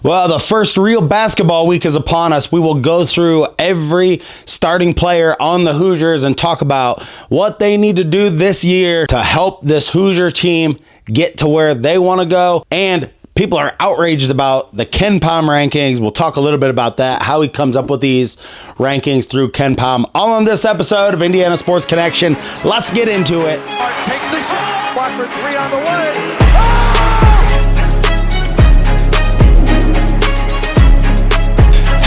Well, the first real basketball week is upon us. We will go through every starting player on the Hoosiers and talk about what they need to do this year to help this Hoosier team get to where they want to go. And people are outraged about the KenPom rankings. We'll talk a little bit about that, how he comes up with these rankings through KenPom. All on this episode of Indiana Sports Connection. Let's get into it. Takes the shot. Walker 3 on the way.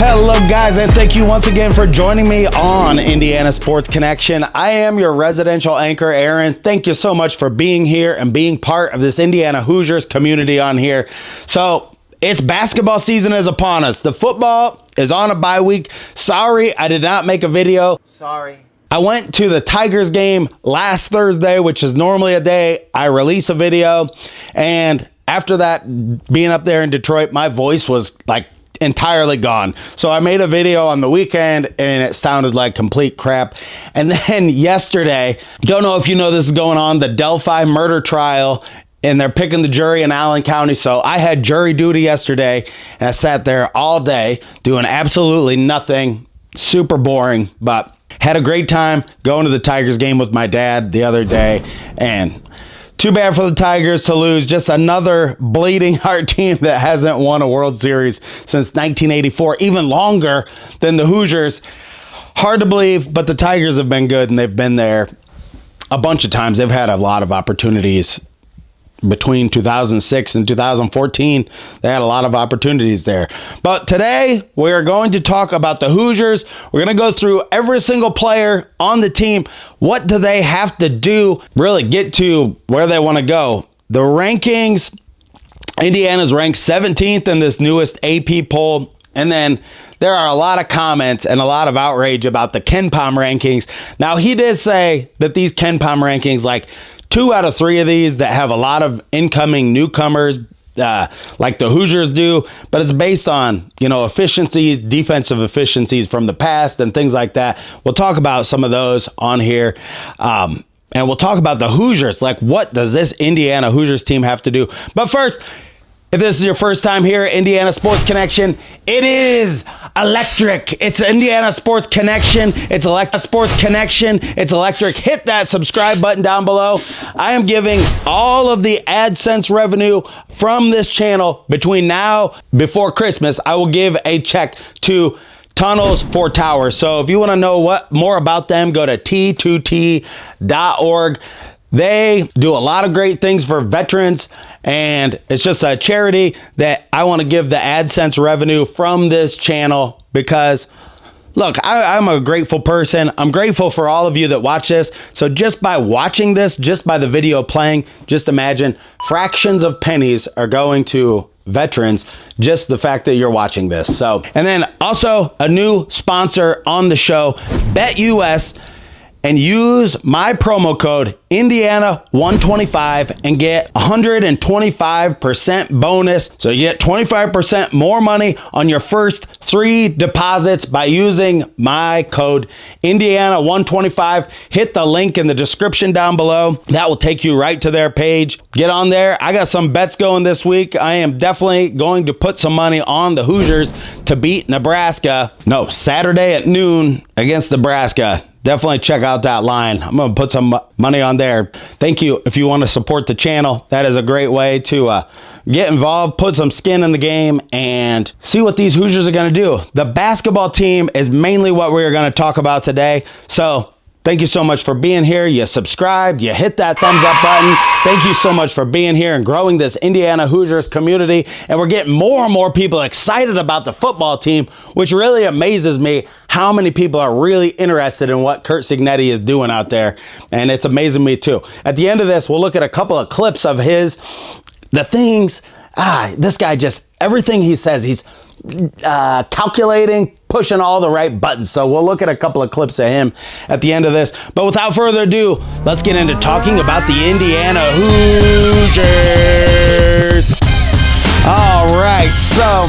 Hello guys, and thank you once again for joining me on Indiana Sports Connection. I am your residential anchor, Aaron. Thank you so much for being here and being part of this Indiana Hoosiers community on here. So it's basketball season is upon us. The football is on a bye week. Sorry, I did not make a video. Sorry. I went to the Tigers game last Thursday, which is normally a day I release a video. And after that, being up there in Detroit, my voice was like entirely gone. So I made a video on the weekend and it sounded like complete crap. And then yesterday, don't know if you know this is going on, the Delphi murder trial, and they're picking the jury in Allen County. So I had jury duty yesterday and I sat there all day doing absolutely nothing, super boring, but had a great time going to the Tigers game with my dad the other day. And too bad for the Tigers to lose. Just another bleeding heart team that hasn't won a World Series since 1984, even longer than the Hoosiers. Hard to believe, but the Tigers have been good, and they've been there a bunch of times. They've had a lot of opportunities between 2006 and 2014. They had a lot of opportunities there. But today, we are going to talk about the Hoosiers. We're going to go through every single player on the team. What do they have to do really get to where they want to go? The rankings, Indiana's ranked 17th in this newest AP poll. And then there are a lot of comments and a lot of outrage about the KenPom rankings. Now, he did say that these KenPom rankings, like 2 out of 3 of these that have a lot of incoming newcomers, like the Hoosiers do, but it's based on, efficiencies, defensive efficiencies from the past and things like that. We'll talk about some of those on here. And we'll talk about the Hoosiers. Like, what does this Indiana Hoosiers team have to do? But first, if this is your first time here at Indiana Sports Connection, it is electric. It's Indiana Sports Connection. It's Sports Connection. It's electric. Hit that subscribe button down below. I am giving all of the AdSense revenue from this channel between now, before Christmas. I will give a check to Tunnels for Towers. So if you want to know more about them, go to t2t.org. They do a lot of great things for veterans, and it's just a charity that I want to give the AdSense revenue from this channel because, look, I'm a grateful person. I'm grateful for all of you that watch this. So just by watching this, just by the video playing, just imagine fractions of pennies are going to veterans, just the fact that you're watching this. So, and then also a new sponsor on the show, BetUS. And use my promo code Indiana125 and get 125% bonus. So you get 25% more money on your first 3 deposits by using my code Indiana125. Hit the link in the description down below. That will take you right to their page. Get on there. I got some bets going this week. I am definitely going to put some money on the Hoosiers to beat Nebraska. No, Saturday at noon against Nebraska. Definitely check out that line. I'm going to put some money on there. Thank you. If you want to support the channel, that is a great way to get involved, put some skin in the game, and see what these Hoosiers are going to do. The basketball team is mainly what we're going to talk about today. So thank you so much for being here. You subscribed, you hit that thumbs up button. Thank you so much for being here and growing this Indiana Hoosiers community. And we're getting more and more people excited about the football team, which really amazes me how many people are really interested in what Curt Cignetti is doing out there. And it's amazing me too. At the end of this, we'll look at a couple of clips of this guy just, everything he says, he's calculating, pushing all the right buttons. So we'll look at a couple of clips of him at the end of this. But without further ado, let's get into talking about the Indiana Hoosiers. All right, so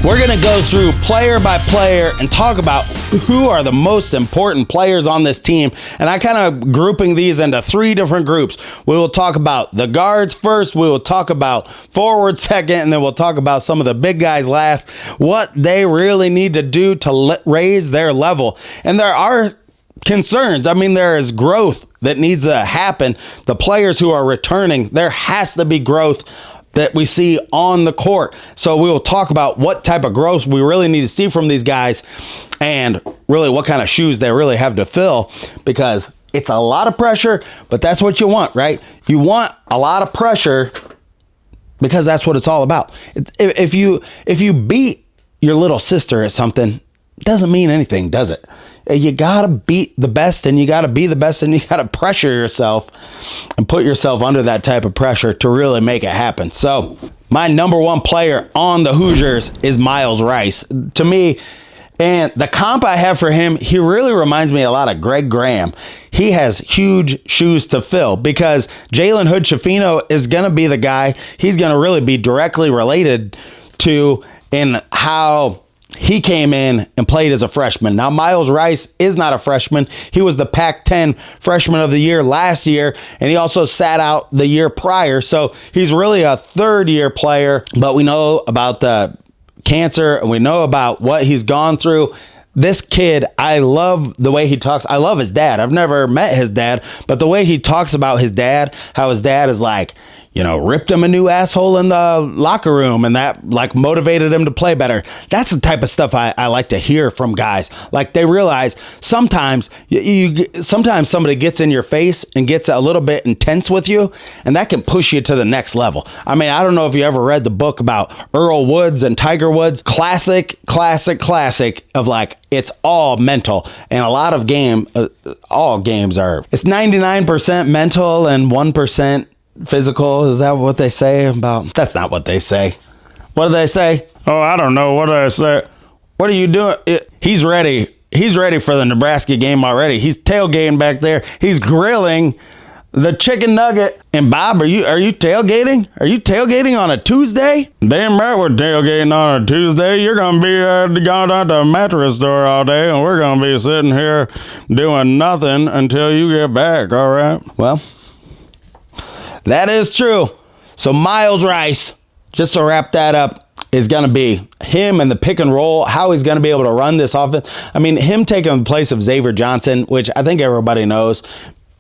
We're going to go through player by player and talk about who are the most important players on this team. And I kind of grouping these into 3 different groups. We will talk about the guards first, we will talk about forward second, and then we'll talk about some of the big guys last, what they really need to do to raise their level. And there are concerns. I mean, there is growth that needs to happen. The players who are returning, there has to be growth that we see on the court. So we will talk about what type of growth we really need to see from these guys and really what kind of shoes they really have to fill, because it's a lot of pressure, but that's what you want, right? You want a lot of pressure because that's what it's all about. If you beat your little sister at something, it doesn't mean anything, does it? You got to beat the best, and you got to be the best, and you got to pressure yourself and put yourself under that type of pressure to really make it happen. So my number 1 player on the Hoosiers is Miles Rice. To me, and the comp I have for him, he really reminds me a lot of Greg Graham. He has huge shoes to fill because Jalen Hood-Schifino is going to be the guy he's going to really be directly related to in how he came in and played as a freshman. Now, Miles Rice is not a freshman. He was the Pac-10 Freshman of the Year last year, and he also sat out the year prior. So he's really a third-year player, but we know about the cancer, and we know about what he's gone through. This kid, I love the way he talks. I love his dad. I've never met his dad, but the way he talks about his dad, how his dad is like, ripped him a new asshole in the locker room, and that like motivated him to play better. That's the type of stuff I like to hear from guys. Like, they realize sometimes sometimes somebody gets in your face and gets a little bit intense with you, and that can push you to the next level. I mean, I don't know if you ever read the book about Earl Woods and Tiger Woods. Classic of like, it's all mental, and a lot of all games are. It's 99% mental and 1% physical. Is that what they say about? That's not what they say. What do they say? Oh, I don't know. What do I say? What are you doing? He's ready. He's ready for the Nebraska game already. He's tailgating back there. He's grilling the chicken nugget. And Bob, are you tailgating? Are you tailgating on a Tuesday? Damn right we're tailgating on a Tuesday. You're going to be going out to a mattress store all day, and we're going to be sitting here doing nothing until you get back, all right? Well, that is true. So Miles Rice, just to wrap that up, is going to be him and the pick and roll, how he's going to be able to run this offense. I mean, him taking the place of Xavier Johnson, which I think everybody knows.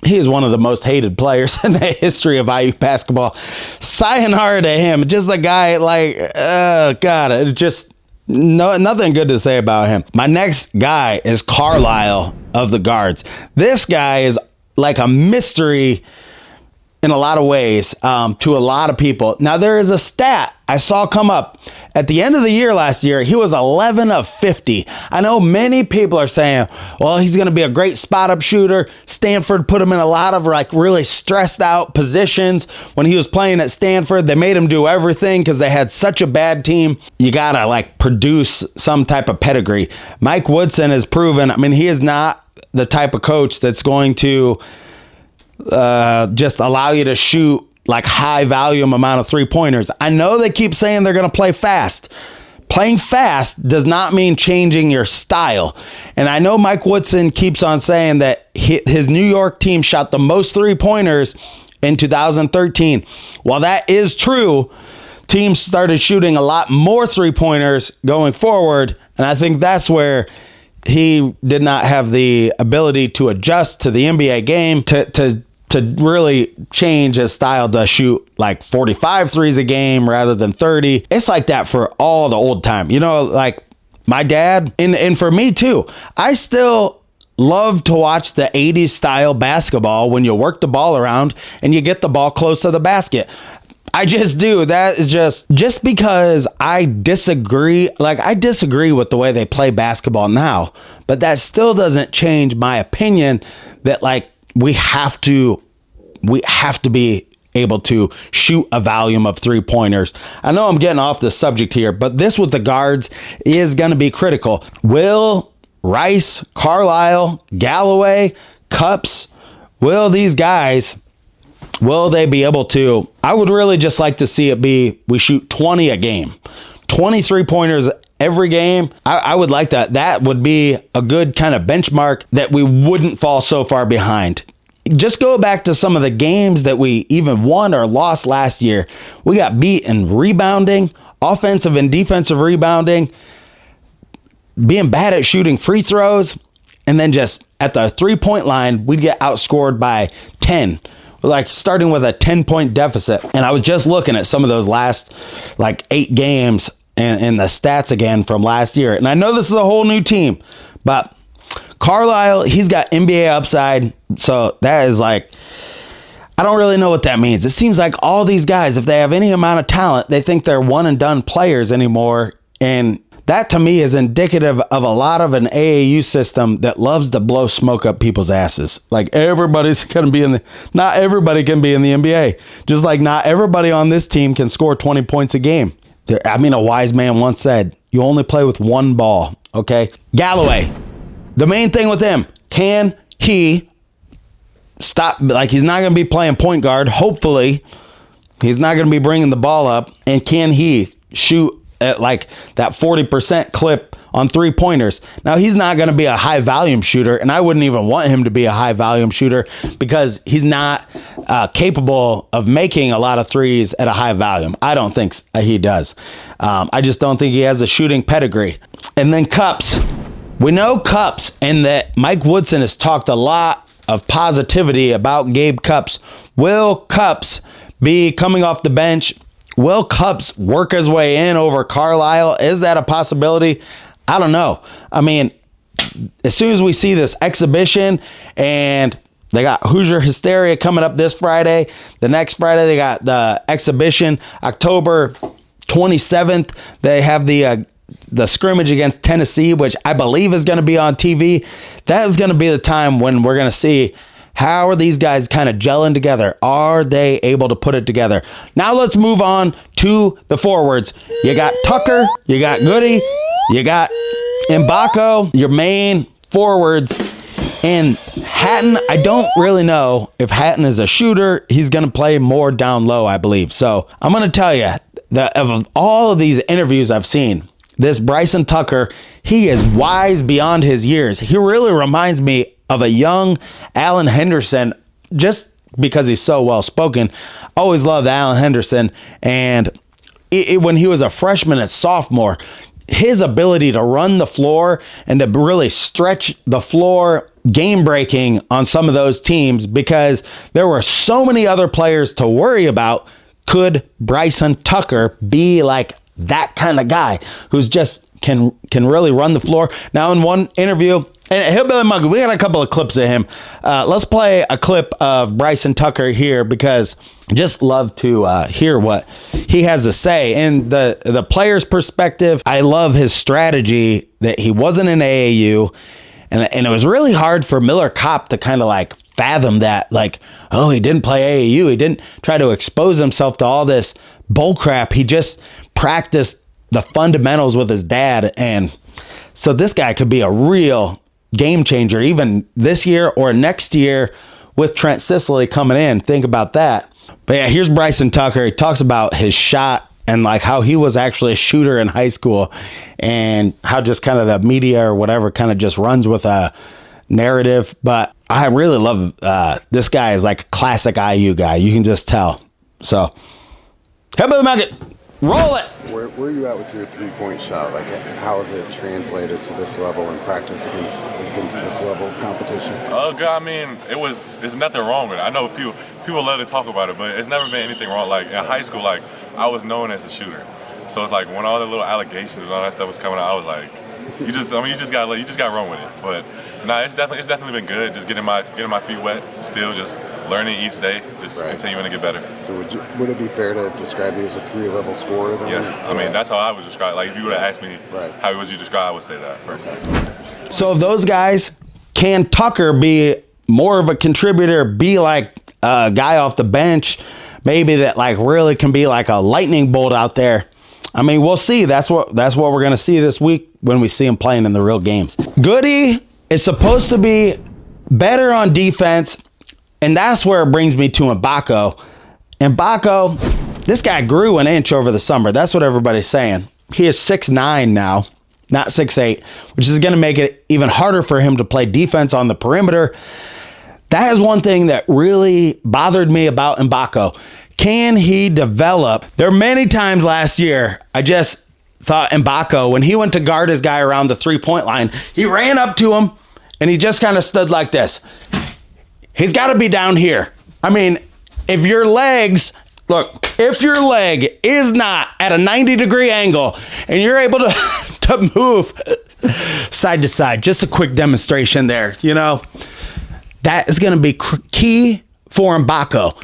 He is one of the most hated players in the history of IU basketball. Sayonara to him. Just a guy like, God, nothing good to say about him. My next guy is Carlisle of the guards. This guy is like a mystery in a lot of ways to a lot of people. Now, there is a stat I saw come up. At the end of the year last year, he was 11 of 50. I know many people are saying, well, he's going to be a great spot-up shooter. Stanford put him in a lot of like really stressed out positions when he was playing at Stanford. They made him do everything because they had such a bad team. You got to like produce some type of pedigree. Mike Woodson has proven, I mean, he is not the type of coach that's going to just allow you to shoot like high volume amount of 3-pointers. I know they keep saying they're going to play fast. Playing fast does not mean changing your style. And I know Mike Woodson keeps on saying that his New York team shot the most 3-pointers in 2013. While that is true, teams started shooting a lot more 3-pointers going forward. And I think that's where he did not have the ability to adjust to the NBA game to really change his style to shoot like 45 threes a game rather than 30. It's like that for all the old time. Like my dad, and for me too. I still love to watch the 80s style basketball when you work the ball around and you get the ball close to the basket. I just do. That is just because I disagree. Like, I disagree with the way they play basketball now, but that still doesn't change my opinion that like we have to be able to shoot a volume of 3-pointers. I know I'm getting off the subject here, but this with the guards is going to be critical. Will Rice, Carlisle, Galloway, Cups, will these guys, will they be able to? I would really just like to see it be we shoot 20 a game. 23 pointers every game. I would like that. That would be a good kind of benchmark that we wouldn't fall so far behind. Just go back to some of the games that we even won or lost last year. We got beat in rebounding, offensive and defensive rebounding, being bad at shooting free throws, and then just at the 3-point line, we'd get outscored by 10. Like starting with a 10-point deficit. And I was just looking at some of those last 8 games and the stats again from last year. And I know this is a whole new team, but Carlisle, he's got NBA upside. So that is I don't really know what that means. It seems like all these guys, if they have any amount of talent, they think they're one and done players anymore. And that to me is indicative of a lot of an AAU system that loves to blow smoke up people's asses. Everybody's going to be not everybody can be in the NBA. Just like not everybody on this team can score 20 points a game. A wise man once said, you only play with one ball, okay? Galloway, the main thing with him, can he stop? He's not going to be playing point guard. Hopefully, he's not going to be bringing the ball up. And can he shoot at that 40% clip on 3-pointers? Now, he's not going to be a high volume shooter, and I wouldn't even want him to be a high volume shooter because he's not capable of making a lot of threes at a high volume. I don't think he does. I just don't think he has a shooting pedigree. And then Cups. We know Cups, and that Mike Woodson has talked a lot of positivity about Gabe Cups. Will Cups be coming off the bench? Will Cups work his way in over Carlisle? Is that a possibility? I don't know. As soon as we see this exhibition, and they got Hoosier Hysteria coming up this Friday. The next Friday, they got the exhibition. October 27th, they have the scrimmage against Tennessee, which I believe is going to be on TV. That is going to be the time when we're going to see how are these guys kind of gelling together? Are they able to put it together? Now let's move on to the forwards. You got Tucker, you got Goody, you got Mbako, your main forwards. And Hatton, I don't really know if Hatton is a shooter. He's going to play more down low, I believe. So I'm going to tell you that of all of these interviews I've seen, this Bryson Tucker, he is wise beyond his years. He really reminds me of a young Alan Henderson, just because he's so well spoken. Always loved Alan Henderson. And when he was a freshman and sophomore, his ability to run the floor and to really stretch the floor, game breaking on some of those teams, because there were so many other players to worry about. Could Bryson Tucker be that kind of guy who's just can really run the floor? Now, in one interview, and Hillbilly Monkey, we got a couple of clips of him. Let's play a clip of Bryson Tucker here, because I just love to hear what he has to say. And the player's perspective, I love his strategy that he wasn't in AAU. And it was really hard for Miller Kopp to kind of fathom that. He didn't play AAU. He didn't try to expose himself to all this bull crap. He just practiced the fundamentals with his dad. And so this guy could be a real game changer even this year or next year with Trent Sicily coming in. Think about that. But yeah, here's Bryson Tucker. He talks about his shot and how he was actually a shooter in high school, and how just kind of the media or whatever kind of just runs with a narrative. But I really love this guy is a classic IU guy. You can just tell. So, head by the market. Roll it. Where are you at with your 3-point shot? How has it translated to this level in practice against this level of competition? It's nothing wrong with it. I know people love to talk about it, but it's never been anything wrong. In high school, I was known as a shooter. So it's when all the little allegations and all that stuff was coming out, I was you just got to run with it. But it's definitely been good. Just getting my feet wet. Still just learning each day. Just continuing to get better. So would it be fair to describe you as a career-level scorer? Then? Yes. That's how I would describe. If you would have asked me how would you describe, I would say that personally. So of those guys, can Tucker be more of a contributor? Be a guy off the bench, maybe that really can be a lightning bolt out there? We'll see. That's what we're gonna see this week when we see him playing in the real games. Goody is supposed to be better on defense, and that's where it brings me to Mbako. Mbako, this guy grew an inch over the summer. That's what everybody's saying. He is 6'9" now, not 6'8", which is going to make it even harder for him to play defense on the perimeter. That is one thing that really bothered me about Mbako. Can he develop? There were many times last year I just thought Mbako, when he went to guard his guy around the three-point line, he ran up to him and he just kind of stood like this. He's got to be down here. I mean, if your leg is not at a 90-degree angle and you're able to move side to side, just a quick demonstration there, that is going to be key for Mbako.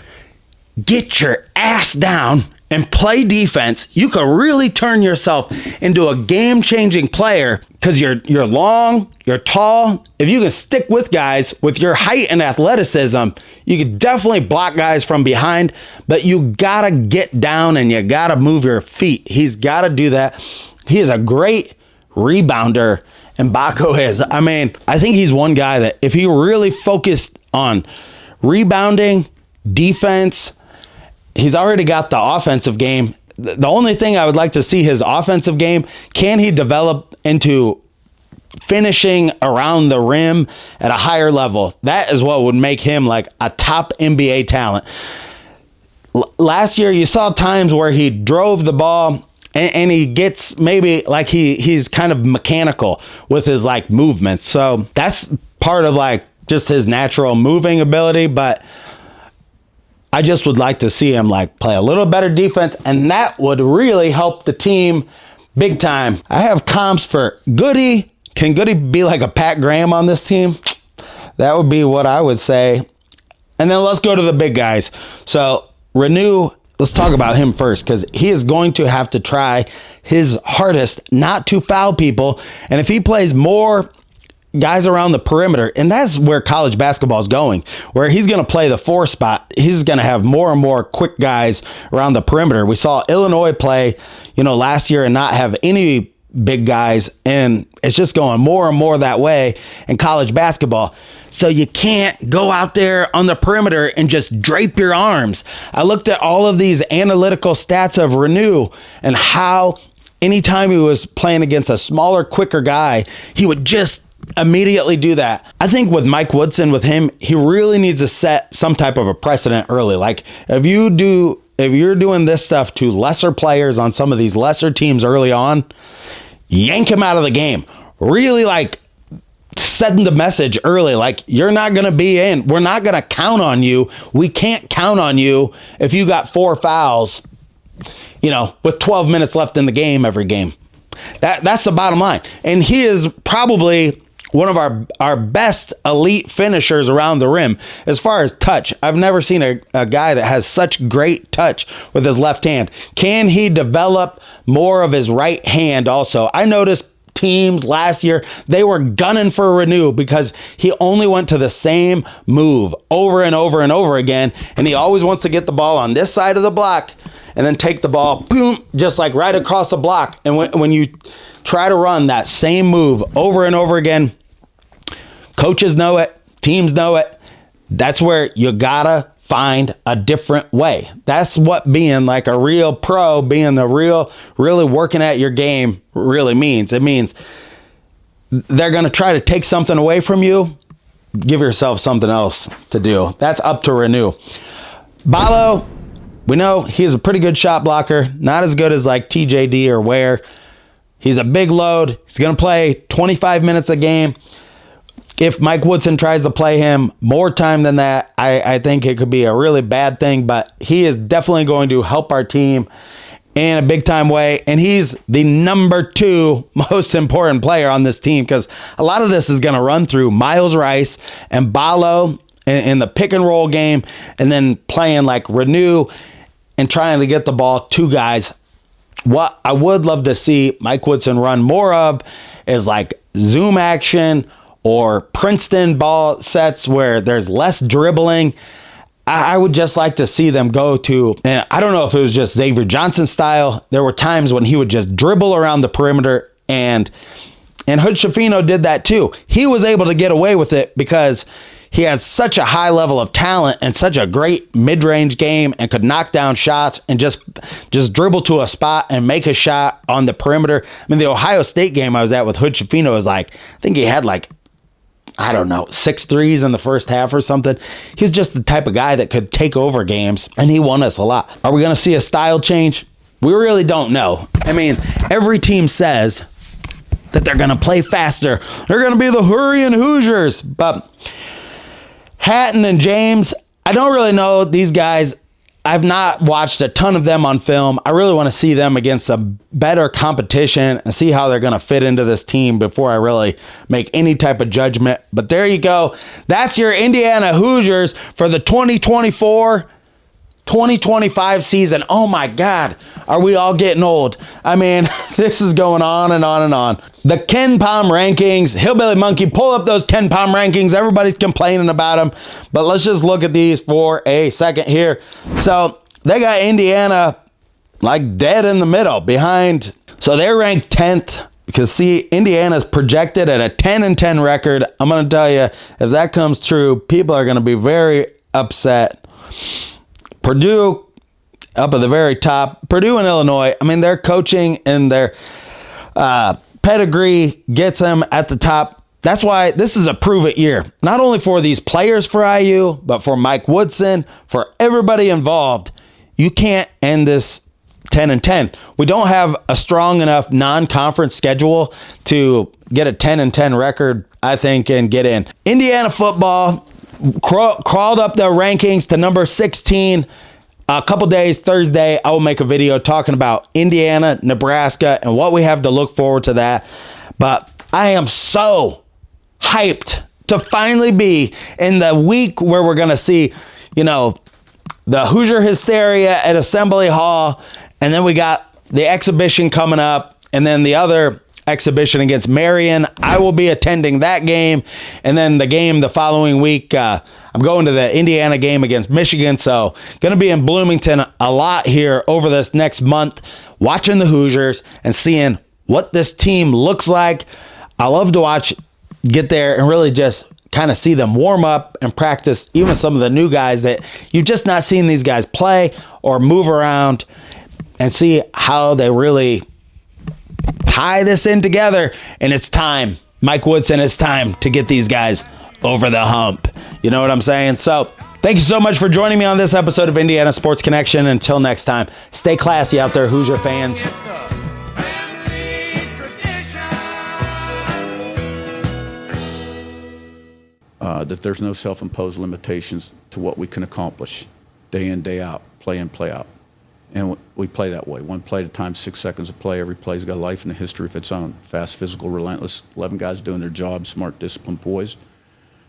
Get your ass down and play defense. You could really turn yourself into a game-changing player because you're long, you're tall. If you can stick with guys with your height and athleticism, you could definitely block guys from behind, but you got to get down and you got to move your feet. He's got to do that. He is a great rebounder, Mbako is. I mean, I think he's one guy that if he really focused on rebounding, defense, he's already got the offensive game. The only thing I would like to see his offensive game, can he develop into finishing around the rim at a higher level? That is what would make him like a top NBA talent. Last year, you saw times where he drove the ball and he gets maybe like he's kind of mechanical with his like movements. So that's part of like just his natural moving ability, but I just would like to see him like play a little better defense, and that would really help the team big time. I have comps for Goody. Can Goody be like a Pat Graham on this team? That would be what I would say. And then let's go to the big guys. So Renew, let's talk about him first because he is going to have to try his hardest not to foul people. And if he plays more guys around the perimeter, and that's where college basketball is going, where he's going to play the 4 spot. He's going to have more and more quick guys around the perimeter. We saw Illinois play, last year and not have any big guys, and it's just going more and more that way in college basketball. So you can't go out there on the perimeter and just drape your arms. I looked at all of these analytical stats of Renew and how anytime he was playing against a smaller, quicker guy, he would just immediately do that. I think with Mike Woodson, with him, he really needs to set some type of a precedent early. Like if you're doing this stuff to lesser players on some of these lesser teams early on, yank him out of the game. Really like setting the message early, like you're not going to be in. We're not going to count on you. We can't count on you if you got 4 fouls, with 12 minutes left in the game every game. That's the bottom line. And he is probably one of our best elite finishers around the rim as far as touch. I've never seen a guy that has such great touch with his left hand. Can he develop more of his right hand also? I noticed teams last year, they were gunning for Renew because he only went to the same move over and over and over again. And he always wants to get the ball on this side of the block and then take the ball, boom, just like right across the block. And when you try to run that same move over and over again, coaches know it, teams know it. That's where you gotta find a different way. That's what being like a real pro, really working at your game really means. It means they're going to try to take something away from you. Give yourself something else to do. That's up to Renew. Ballo, we know he's a pretty good shot blocker. Not as good as like TJD or Ware. He's a big load. He's going to play 25 minutes a game. If Mike Woodson tries to play him more time than that, I think it could be a really bad thing, but he is definitely going to help our team in a big time way. And he's the number 2 most important player on this team because a lot of this is going to run through Miles Rice and Ballo in the pick and roll game, and then playing like Renew and trying to get the ball to guys. What I would love to see Mike Woodson run more of is like zoom action or Princeton ball sets where there's less dribbling. I would just like to see them go to, and I don't know if it was just Xavier Johnson style. There were times when he would just dribble around the perimeter, and Hood Schifino did that too. He was able to get away with it because he had such a high level of talent and such a great mid-range game and could knock down shots and just dribble to a spot and make a shot on the perimeter. I mean, the Ohio State game I was at with Hood Shafino was like, I think he had like, I don't know, 6 threes in the first half or something. He was just the type of guy that could take over games, and he won us a lot. Are we going to see a style change? We really don't know. I mean, every team says that they're going to play faster. They're going to be the hurrying Hoosiers. But Hatton and James, I don't really know these guys. I've not watched a ton of them on film. I really want to see them against some better competition and see how they're going to fit into this team before I really make any type of judgment. But there you go. That's your Indiana Hoosiers for the 2024-2025 season. Oh my God, are we all getting old? I mean, this is going on and on and on. The Ken Palm rankings, Hillbilly Monkey, pull up those Ken Palm rankings. Everybody's complaining about them, but let's just look at these for a second here. So they got Indiana like dead in the middle behind. So they're ranked 10th. Because see, Indiana's projected at a 10-10 record. I'm going to tell you, if that comes true, people are going to be very upset. Purdue up at the very top. Purdue and Illinois, I mean, their coaching and their pedigree gets them at the top. That's why this is a prove-it year. Not only for these players for IU, but for Mike Woodson, for everybody involved. You can't end this 10-10. We don't have a strong enough non-conference schedule to get a 10-10 record, I think, and get in. Indiana football crawled up the rankings to number 16. A couple days, Thursday, I will make a video talking about Indiana, Nebraska, and what we have to look forward to that. But I am so hyped to finally be in the week where we're going to see, you know, the Hoosier hysteria at Assembly Hall, and then we got the exhibition coming up, and then the other exhibition against Marion. I will be attending that game, and then the game the following week, I'm going to the Indiana game against Michigan, so going to be in Bloomington a lot here over this next month, watching the Hoosiers and seeing what this team looks like. I love to get there and really just kind of see them warm up and practice, even some of the new guys that you've just not seen these guys play or move around, and see how they really tie this in together. And it's time, Mike Woodson, it's time to get these guys over the hump. You know what I'm saying? So thank you so much for joining me on this episode of Indiana Sports Connection. Until next time, stay classy out there, Hoosier fans. That there's no self-imposed limitations to what we can accomplish day in, day out, play in, play out. And we play that way. One play at a time, 6 seconds of play. Every play's got a life and a history of its own. Fast, physical, relentless. 11 guys doing their job, smart, disciplined, poised.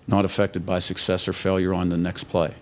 Not affected by success or failure on the next play.